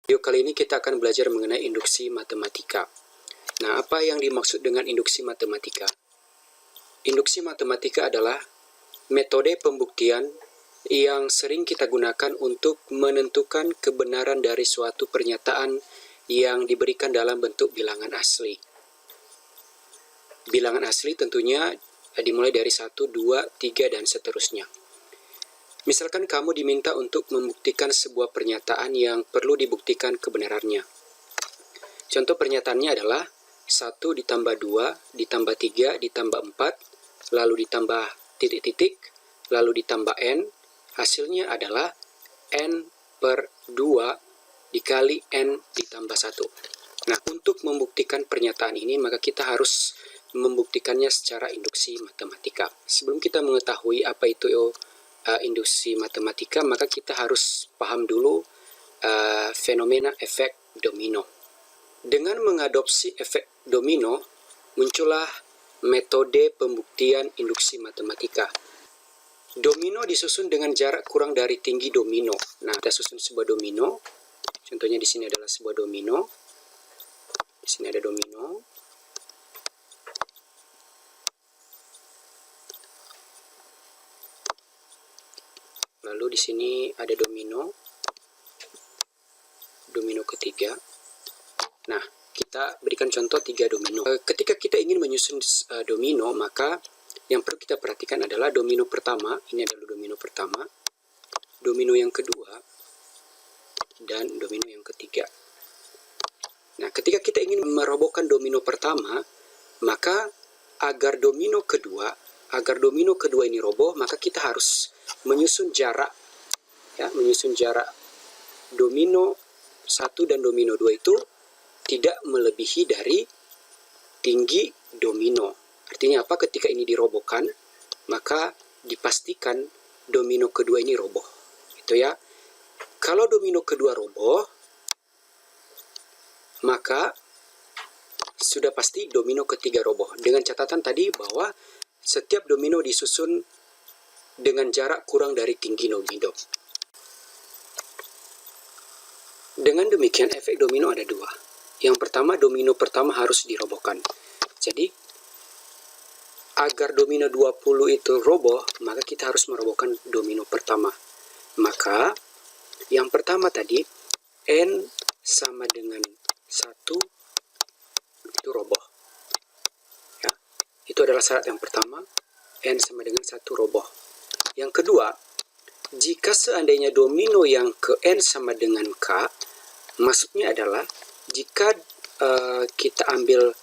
Video kali ini kita akan belajar mengenai induksi matematika. Nah, apa yang dimaksud dengan induksi matematika? Induksi matematika adalah metode pembuktian yang sering kita gunakan untuk menentukan kebenaran dari suatu pernyataan yang diberikan dalam bentuk bilangan asli. Bilangan asli tentunya dimulai dari 1, 2, 3, dan seterusnya. Misalkan kamu diminta untuk membuktikan sebuah pernyataan yang perlu dibuktikan kebenarannya. Contoh pernyataannya adalah 1 ditambah 2 ditambah 3 ditambah 4, lalu ditambah titik-titik, lalu ditambah n, hasilnya adalah n per 2 dikali n ditambah 1. Nah, untuk membuktikan pernyataan ini, maka kita harus membuktikannya secara induksi matematika. Sebelum kita mengetahui apa itu induksi matematika, maka kita harus paham dulu fenomena efek domino. Dengan mengadopsi efek domino, muncullah metode pembuktian induksi matematika. Domino disusun dengan jarak kurang dari tinggi domino. Nah, kita susun sebuah domino. Contohnya di sini adalah sebuah domino. Di sini ada domino. Lalu di sini ada domino ketiga. Nah, kita berikan contoh 3 domino. Ketika kita ingin menyusun domino, maka yang perlu kita perhatikan adalah domino pertama, ini adalah domino pertama, domino yang kedua, dan domino yang ketiga. Nah, ketika kita ingin merobohkan domino pertama, maka agar domino kedua ini roboh, maka kita harus menyusun jarak, menyusun jarak domino 1 dan domino 2 itu tidak melebihi dari tinggi domino. Artinya apa? Ketika ini dirobohkan, maka dipastikan domino kedua ini roboh. Itu ya. Kalau domino kedua roboh, maka sudah pasti domino ketiga roboh. Dengan catatan tadi bahwa setiap domino disusun dengan jarak kurang dari tinggi domino. Dengan demikian, efek domino ada 2. Yang pertama, domino pertama harus dirobohkan. Jadi, agar domino 20 itu roboh, maka kita harus merobohkan domino pertama. Maka, yang pertama tadi, n sama dengan 1 itu roboh. Ya, itu adalah syarat yang pertama, n sama dengan 1 roboh. Yang kedua, jika seandainya domino yang ke n sama dengan k, maksudnya adalah jika kita ambil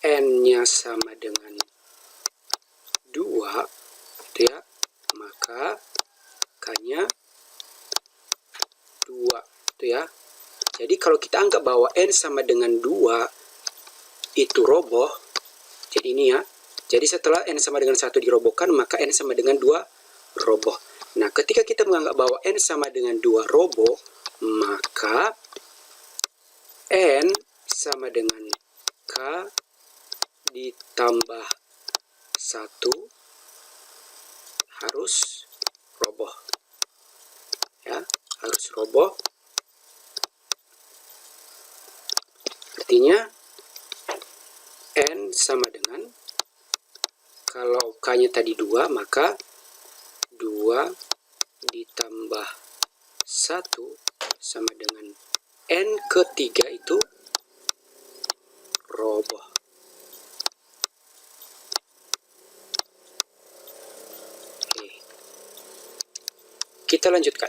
n-nya sama dengan 2, gitu ya, maka k-nya 2, gitu ya. Jadi kalau kita anggap bahwa n sama dengan 2 itu roboh, jadi ini ya. Jadi setelah n sama dengan 1 dirobohkan, maka n sama dengan 2 roboh. Nah, ketika kita menganggap bahwa n sama dengan 2 roboh, maka n sama dengan k ditambah 1 harus roboh. Ya, harus roboh. Artinya n sama dengan, kalau k-nya tadi 2, maka 2 ditambah 1 sama dengan n ketiga itu roboh. Oke. Kita lanjutkan.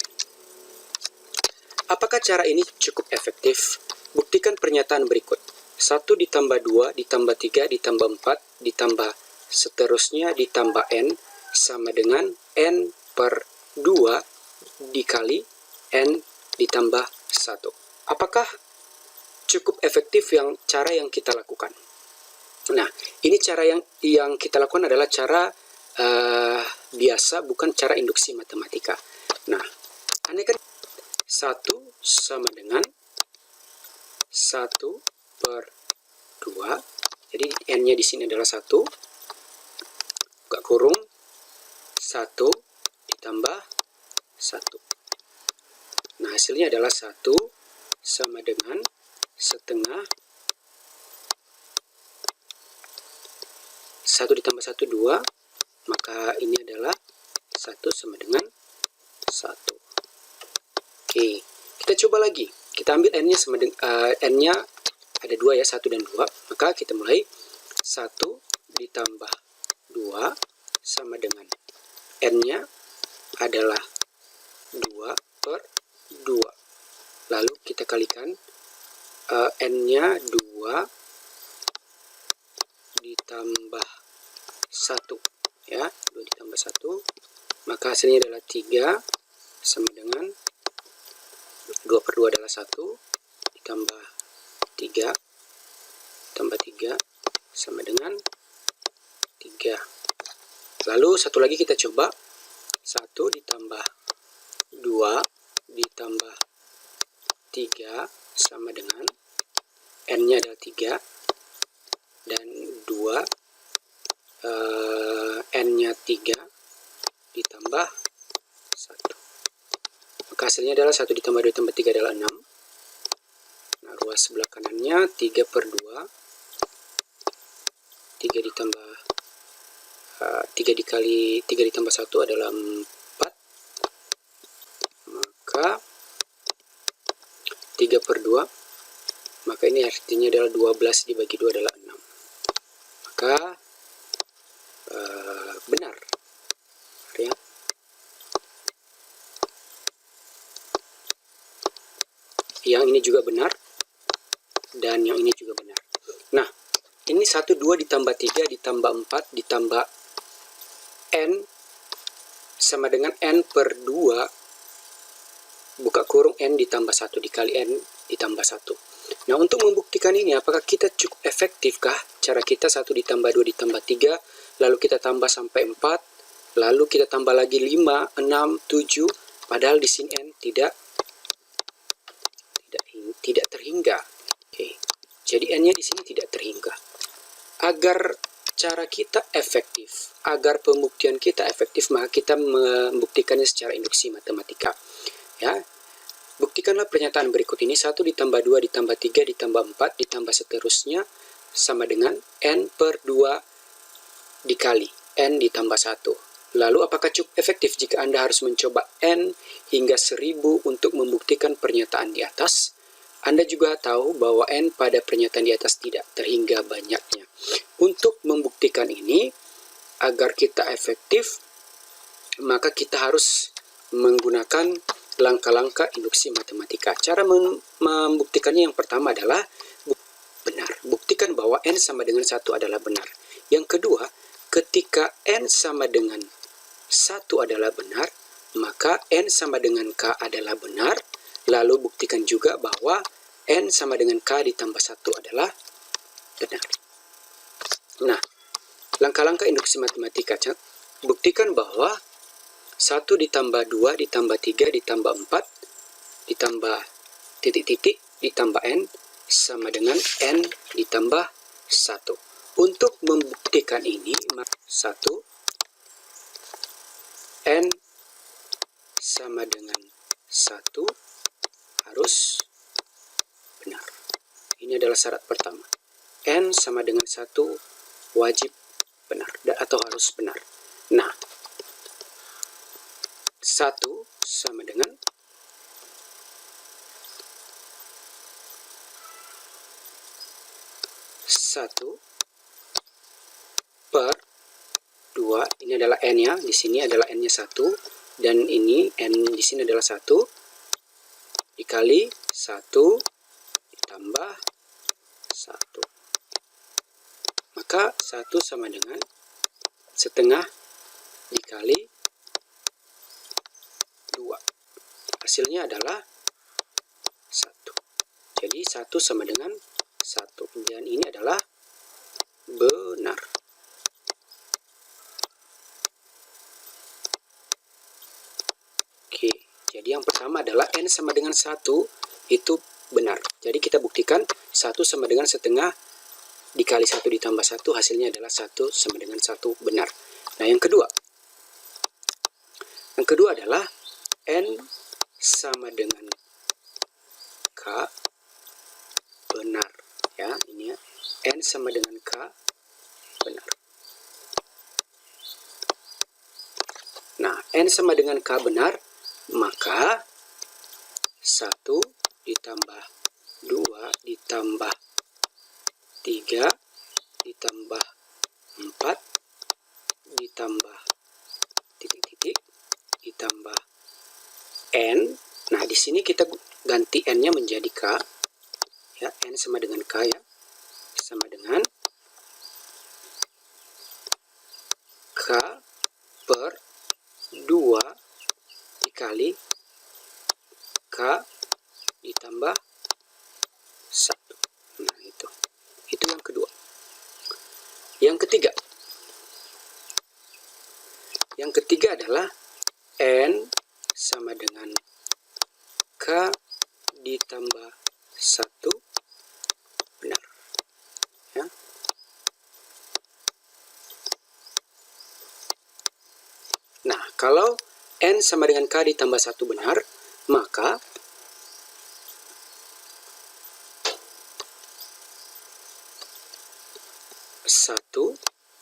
Apakah cara ini cukup efektif? Buktikan pernyataan berikut. 1 ditambah 2 ditambah 3 ditambah 4 ditambah seterusnya ditambah n sama dengan n per 2 dikali n ditambah 1. Apakah cukup efektif cara yang kita lakukan? Nah, ini cara yang kita lakukan adalah cara biasa, bukan cara induksi matematika. Nah, andaikan 1 sama dengan 1 per 2, jadi n-nya di sini adalah 1, buka kurung, 1 ditambah 1. Nah, hasilnya adalah 1 sama dengan setengah 1 ditambah 1, 2, maka ini adalah 1 sama dengan 1. Oke, kita coba lagi. Kita ambil n-nya sama dengan n-nya ada 2 ya, 1 dan 2. Maka kita mulai 1 ditambah 2 sama dengan n-nya adalah 2/2. Lalu kita kalikan n-nya 2 ditambah 1 ya, 2 ditambah 1, maka hasilnya adalah 3 sama dengan 2/2 adalah 1 ditambah 3 tambah 3 sama dengan 3. Lalu satu lagi kita coba, 1 ditambah 2 ditambah 3 sama dengan n-nya adalah 3 dan 2 n-nya 3 ditambah 1. Maka hasilnya adalah 1 ditambah 2 ditambah 3 adalah 6. Nah, ruas sebelah kanannya 3/2. 3 ditambah 3 dikali 3 ditambah 1 adalah 4. Maka 3/2. Maka ini artinya adalah 12 dibagi 2 adalah 6. Maka benar ya. Yang ini juga benar dan yang ini juga benar. Nah, ini 1, 2 ditambah 3 ditambah 4 ditambah n sama dengan n/2 buka kurung n ditambah 1 dikali n ditambah 1. Nah, untuk membuktikan ini, apakah kita cukup efektifkah cara kita 1 ditambah 2 ditambah 3, lalu kita tambah sampai 4, lalu kita tambah lagi 5, 6, 7, padahal di sini n tidak terhingga. Oke. Jadi n-nya di sini tidak terhingga. Agar cara kita efektif, agar pembuktian kita efektif, maka kita membuktikannya secara induksi matematika. Ya. Buktikanlah pernyataan berikut ini, 1 ditambah 2 ditambah 3 ditambah 4 ditambah seterusnya sama dengan n/2 dikali n ditambah 1. Lalu apakah cukup efektif jika Anda harus mencoba n hingga 1000 untuk membuktikan pernyataan di atas? Anda juga tahu bahwa n pada pernyataan di atas tidak terhingga banyaknya. Untuk membuktikan ini, agar kita efektif, maka kita harus menggunakan langkah-langkah induksi matematika. Cara membuktikannya yang pertama adalah benar. Buktikan bahwa n sama dengan 1 adalah benar. Yang kedua, ketika n sama dengan 1 adalah benar, maka n sama dengan k adalah benar. Lalu buktikan juga bahwa n sama dengan k ditambah 1 adalah benar. Nah, langkah-langkah induksi matematika. Buktikan bahwa 1 ditambah 2 ditambah 3 ditambah 4 ditambah titik-titik ditambah n sama dengan n ditambah 1. Untuk membuktikan ini, 1 n sama dengan 1 harus benar. Ini adalah syarat pertama. N sama dengan 1 wajib benar atau harus benar. Nah, 1 sama dengan 1 per 2, ini adalah n ya, di sini adalah n-nya 1, dan ini n di sini adalah 1, dikali 1 ditambah 1. Maka 1 sama dengan setengah dikali 2. Hasilnya adalah 1. Jadi 1 sama dengan 1. Dan ini adalah benar. Oke, jadi yang pertama adalah n sama dengan 1 itu benar. Jadi kita buktikan 1 sama dengan setengah dikali 1 ditambah 1, hasilnya adalah 1 sama dengan 1 benar. Nah, yang kedua adalah n sama dengan k Ya, ini ya. N sama dengan K benar. Nah, N sama dengan K benar, maka 1 ditambah 2 ditambah 3 ditambah 4 ditambah titik-titik ditambah N. Nah, di sini kita ganti N-nya menjadi K. Ya, N sama dengan K ya. Sama dengan K per 2 dikali K ditambah 1. Nah, itu yang kedua. Yang ketiga adalah N sama dengan K ditambah 1 benar. Ya. Nah, kalau N sama dengan K ditambah 1 benar, maka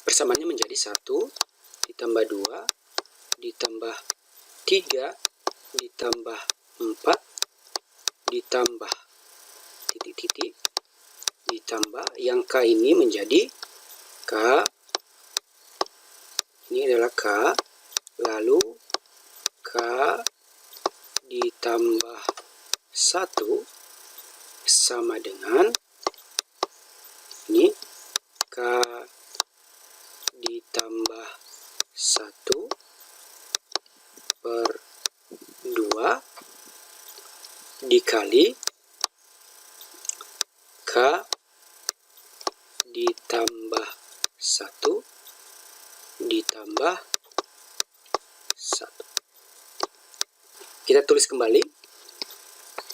persamaannya menjadi 1 ditambah 2 ditambah 3 ditambah 4 ditambah titik-titik ditambah yang K ini menjadi K, ini adalah K, lalu K ditambah 1 sama dengan ini K ditambah 1 per 2 dikali K ditambah 1 ditambah 1. Kita tulis kembali.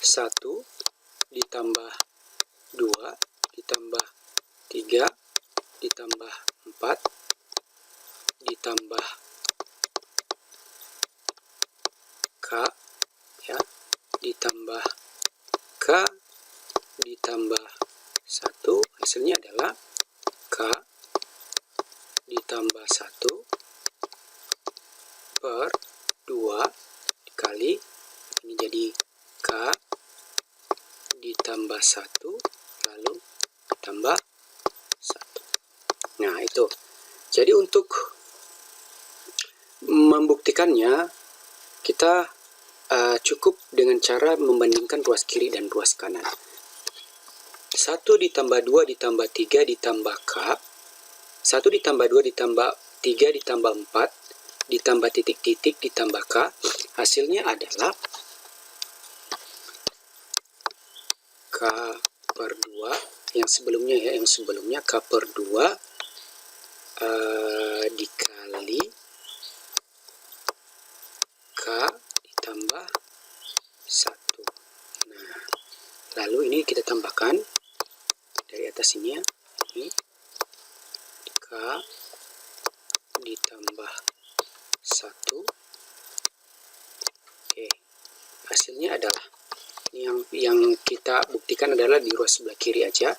1 ditambah 2 ditambah 3 ditambah 4 ditambah K ya, ditambah K ditambah 1, hasilnya adalah K ditambah 1 per 2 dikali, ini jadi K ditambah 1 lalu ditambah 1. Nah, itu. Jadi untuk membuktikannya, kita cukup dengan cara membandingkan ruas kiri dan ruas kanan. 1 ditambah 2 ditambah 3 ditambah K, 1 ditambah 2 ditambah 3 ditambah 4 ditambah titik-titik ditambah K, hasilnya adalah K per 2, yang sebelumnya ya, K per 2 dikali K ditambah 1. Nah, lalu ini kita tambahkan dari atas ini ya, ini K ditambah 1. Oke, hasilnya adalah yang kita buktikan adalah di ruas sebelah kiri aja,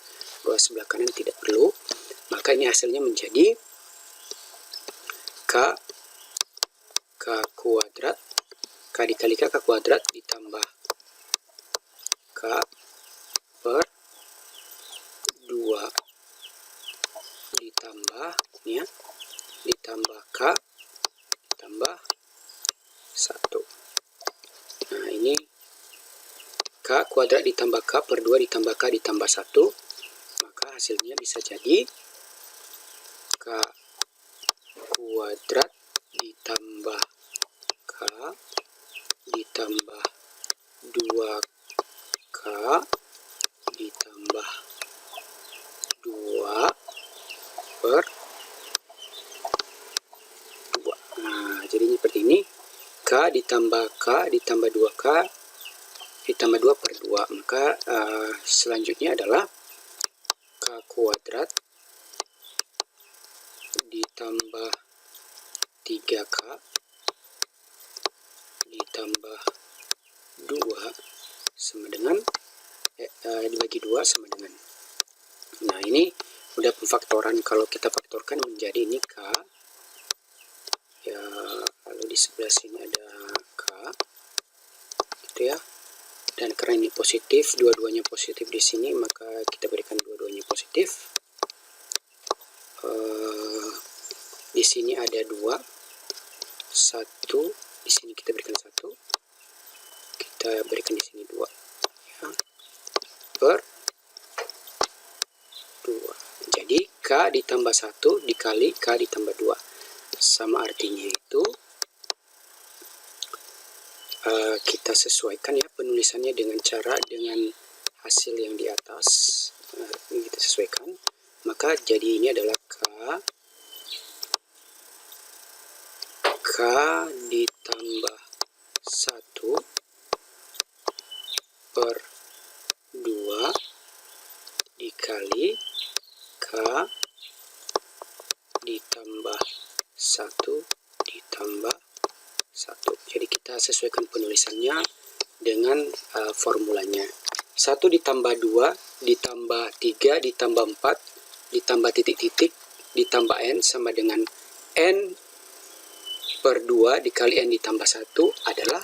ruas sebelah kanan tidak perlu. Maka ini hasilnya menjadi K kuadrat, K dikali K kuadrat ditambah K per 2 ditambah ini ya, ditambah K ditambah 1. Nah, ini K kuadrat ditambah K per 2 ditambah K ditambah 1, maka hasilnya bisa jadi K kuadrat ditambah K ditambah 2K ditambah 2 per 2. Nah, jadinya seperti ini. K ditambah 2K ditambah 2 per 2. Maka selanjutnya adalah K kuadrat ditambah 3K ditambah 2 sama dengan dibagi 2 sama dengan ini udah pemfaktoran. Kalau kita faktorkan menjadi ini K, ya, lalu di sebelah sini ada K, gitu ya. Dan karena ini positif, dua-duanya positif di sini, maka kita berikan dua-duanya positif. Di sini ada 2, 1, di sini kita berikan 1, kita berikan di sini 2, ya, per 2. Jadi K ditambah 1 dikali K ditambah 2. Sama artinya itu kita sesuaikan ya penulisannya dengan hasil yang di atas. Ini kita sesuaikan. Maka jadi ini adalah K ditambah 1 per 2 dikali K ditambah 1 ditambah 1. Jadi kita sesuaikan penulisannya dengan formulanya. 1 ditambah 2 ditambah 3 ditambah 4 ditambah titik-titik ditambah N sama dengan N per 2 dikali N ditambah 1 adalah